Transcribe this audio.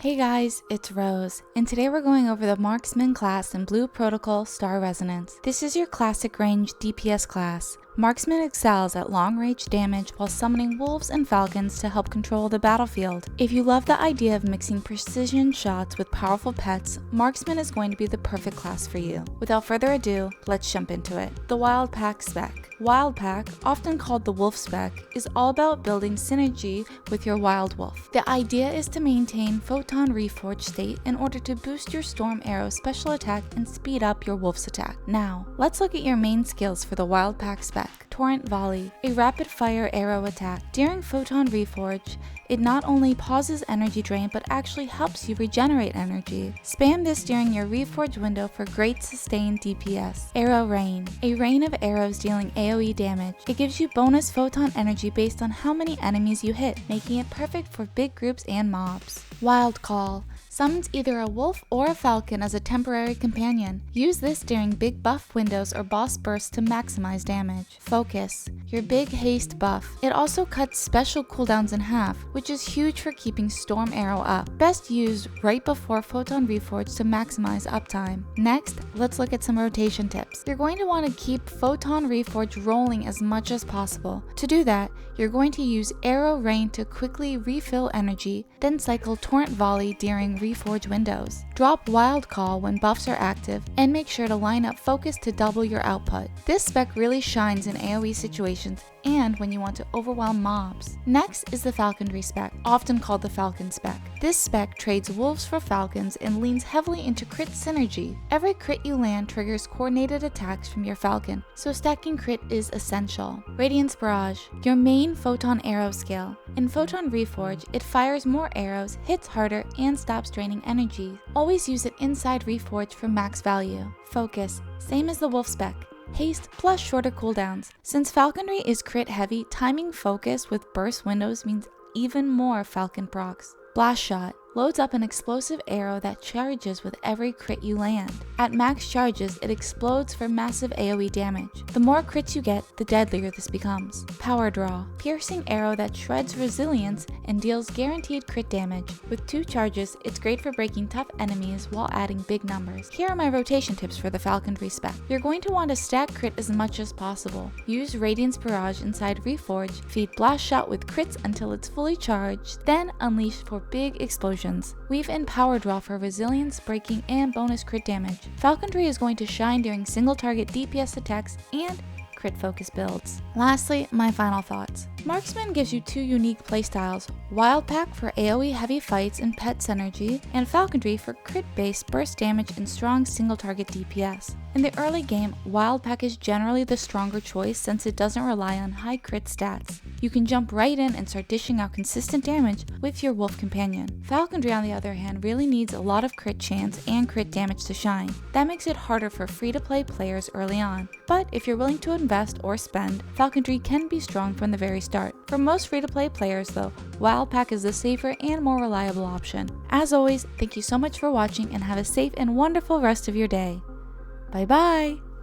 Hey guys, it's Rose, and today we're going over the Marksman class in Blue Protocol Star Resonance. This is your classic range DPS class. Marksman excels at long-range damage while summoning wolves and falcons to help control the battlefield. If you love the idea of mixing precision shots with powerful pets, Marksman is going to be the perfect class for you. Without further ado, let's jump into it. The Wildpack Spec. Wildpack, often called the Wolf Spec, is all about building synergy with your wild wolf. The idea is to maintain Photon Reforged state in order to boost your Storm Arrow special attack and speed up your wolf's attack. Now, let's look at your main skills for the Wildpack Spec. Torrent Volley, a rapid-fire arrow attack. During Photon Reforge, it not only pauses energy drain but actually helps you regenerate energy. Spam this during your Reforge window for great sustained DPS. Arrow Rain, a rain of arrows dealing AoE damage. It gives you bonus Photon Energy based on how many enemies you hit, making it perfect for big groups and mobs. Wild Call, summons either a wolf or a falcon as a temporary companion. Use this during big buff windows or boss bursts to maximize damage. Focus, your big haste buff. It also cuts special cooldowns in half, which is huge for keeping Storm Arrow up. Best used right before Photon Reforge to maximize uptime. Next, let's look at some rotation tips. You're going to want to keep Photon Reforge rolling as much as possible. To do that, you're going to use Arrow Rain to quickly refill energy, then cycle Torrent Volley during Reforge windows. Drop Wild Call when buffs are active, and make sure to line up Focus to double your output. This spec really shines in AoE situations and when you want to overwhelm mobs. Next is the Falconry Spec, often called the Falcon Spec. This spec trades wolves for falcons and leans heavily into crit synergy. Every crit you land triggers coordinated attacks from your falcon, so stacking crit is essential. Radiance Barrage, your main Photon Arrow skill. In Photon Reforge, it fires more arrows, hits harder, and stops draining energy. Always use it inside Reforge for max value. Focus, same as the Wolf Spec. Haste plus shorter cooldowns. Since Falconry is crit heavy, timing Focus with burst windows means even more falcon procs. Blast Shot loads up an explosive arrow that charges with every crit you land. At max charges, it explodes for massive AoE damage. The more crits you get, the deadlier this becomes. Power Draw, piercing arrow that shreds resilience and deals guaranteed crit damage. With 2 charges, it's great for breaking tough enemies while adding big numbers. Here are my rotation tips for the Falconry Spec. You're going to want to stack crit as much as possible. Use Radiance Barrage inside Reforge, feed Blast Shot with crits until it's fully charged, then unleash for big explosions. Weave in Power Draw for resilience, breaking, and bonus crit damage. Falconry is going to shine during single target DPS attacks and crit focus builds. Lastly, my final thoughts. Marksman gives you 2 unique playstyles, Wildpack for AoE heavy fights and pet synergy, and Falconry for crit-based burst damage and strong single-target DPS. In the early game, Wildpack is generally the stronger choice since it doesn't rely on high crit stats. You can jump right in and start dishing out consistent damage with your wolf companion. Falconry, on the other hand, really needs a lot of crit chance and crit damage to shine. That makes it harder for free-to-play players early on. But if you're willing to invest or spend, Falconry can be strong from the very start. For most free-to-play players though, Wildpack is the safer and more reliable option. As always, thank you so much for watching and have a safe and wonderful rest of your day. Bye bye!